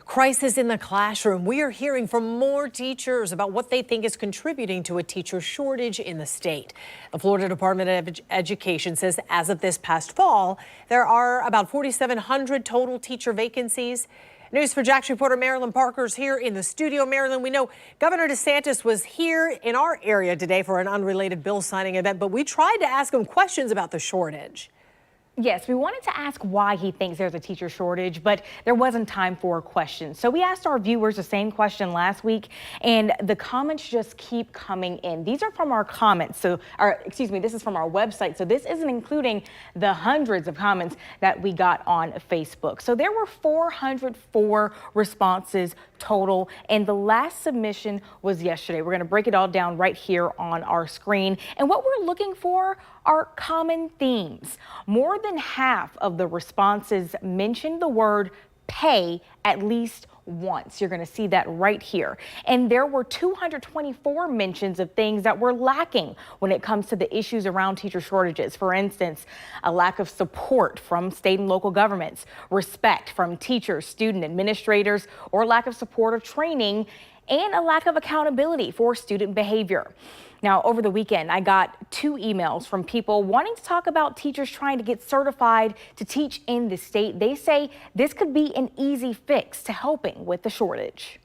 Crisis in the classroom. We are hearing from more teachers about what they think is contributing to a teacher shortage in the state. The Florida Department of Education says as of this past fall, there are about 4,700 total teacher vacancies. News4JAX reporter Marilyn Parker is here in the studio. Marilyn, we know Governor DeSantis was here in our area today for an unrelated bill signing event, but we tried to ask him questions about the shortage. Yes, we wanted to ask why he thinks there's a teacher shortage, but there wasn't time for questions. So we asked our viewers the same question last week, and the comments just keep coming in. These are from our comments. This is from our website. So this isn't including the hundreds of comments that we got on Facebook. So there were 404 responses total, and the last submission was yesterday. We're going to break it all down right here on our screen. And what we're looking for are common themes. More than half of the responses mentioned the word pay at least once. You're going to see that right here. And there were 224 mentions of things that were lacking when it comes to the issues around teacher shortages. For instance, a lack of support from state and local governments, respect from teachers, student administrators, or lack of support or training, and a lack of accountability for student behavior. Now, over the weekend, I got 2 emails from people wanting to talk about teachers trying to get certified to teach in the state. They say this could be an easy fix to helping with the shortage.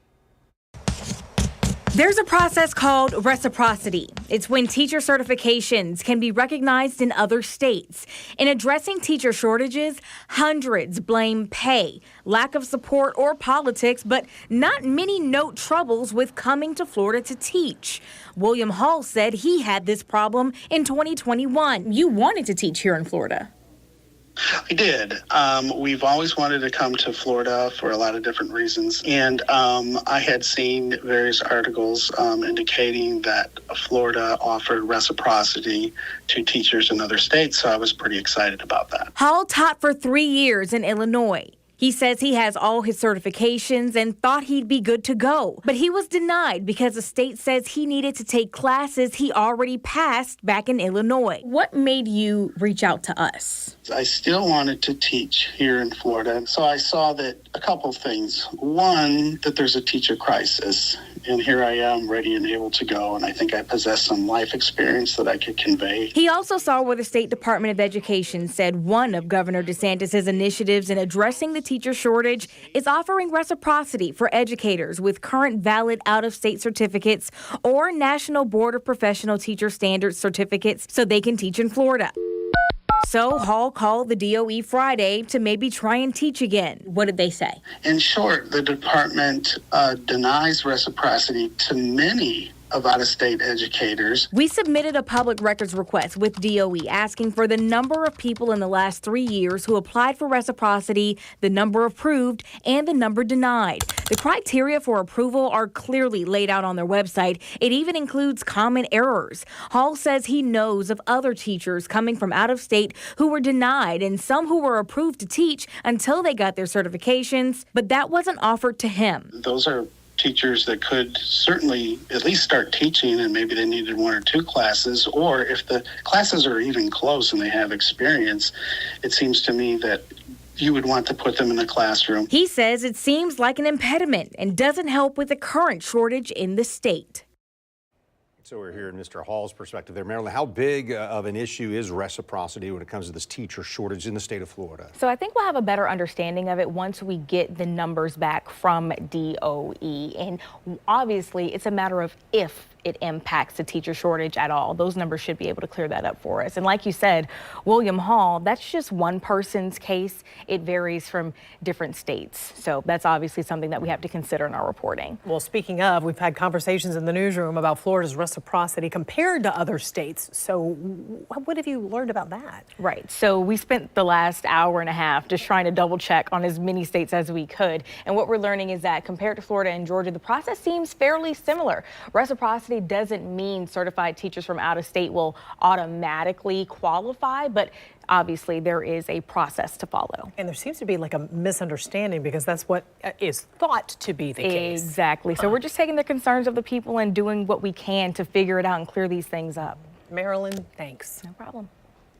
There's a process called reciprocity. It's when teacher certifications can be recognized in other states. In addressing teacher shortages, hundreds blame pay, lack of support, or politics, but not many note troubles with coming to Florida to teach. William Hall said he had this problem in 2021. You wanted to teach here in Florida. I did. We've always wanted to come to Florida for a lot of different reasons. And I had seen various articles indicating that Florida offered reciprocity to teachers in other states. So I was pretty excited about that. Hall taught for 3 years in Illinois. He says he has all his certifications and thought he'd be good to go. But he was denied because the state says he needed to take classes he already passed back in Illinois. What made you reach out to us? I still wanted to teach here in Florida. So I saw that a couple things. One, that there's a teacher crisis. And here I am ready and able to go. And I think I possess some life experience that I could convey. He also saw where the State Department of Education said one of Governor DeSantis' initiatives in addressing the teacher shortage is offering reciprocity for educators with current valid out-of-state certificates or National Board of Professional Teacher Standards certificates so they can teach in Florida. So Hall called the DOE Friday to maybe try and teach again. What did they say? In short, the department denies reciprocity to many of out-of-state educators. We submitted a public records request with DOE asking for the number of people in the last 3 years who applied for reciprocity, the number approved, and the number denied. The criteria for approval are clearly laid out on their website. It even includes common errors. Hall says he knows of other teachers coming from out of state who were denied and some who were approved to teach until they got their certifications, but that wasn't offered to him. Those are teachers that could certainly at least start teaching, and maybe they needed 1 or 2 classes, or if the classes are even close and they have experience, it seems to me that you would want to put them in the classroom. He says it seems like an impediment and doesn't help with the current shortage in the state. So we're hearing Mr. Hall's perspective there. Marilyn, how big of an issue is reciprocity when it comes to this teacher shortage in the state of Florida? So I think we'll have a better understanding of it once we get the numbers back from DOE. And obviously, it's a matter of if it impacts the teacher shortage at all. Those numbers should be able to clear that up for us. And like you said, William Hall, that's just one person's case. It varies from different states. So that's obviously something that we have to consider in our reporting. Well, speaking of, we've had conversations in the newsroom about Florida's reciprocity compared to other states. So what have you learned about that? Right. So we spent the last hour and a half just trying to double check on as many states as we could. And what we're learning is that compared to Florida and Georgia, the process seems fairly similar. Reciprocity doesn't mean certified teachers from out of state will automatically qualify, but obviously there is a process to follow. And there seems to be like a misunderstanding because that's what is thought to be the case. Exactly. So we're just taking the concerns of the people and doing what we can to figure it out and clear these things up. Marilyn, thanks. No problem.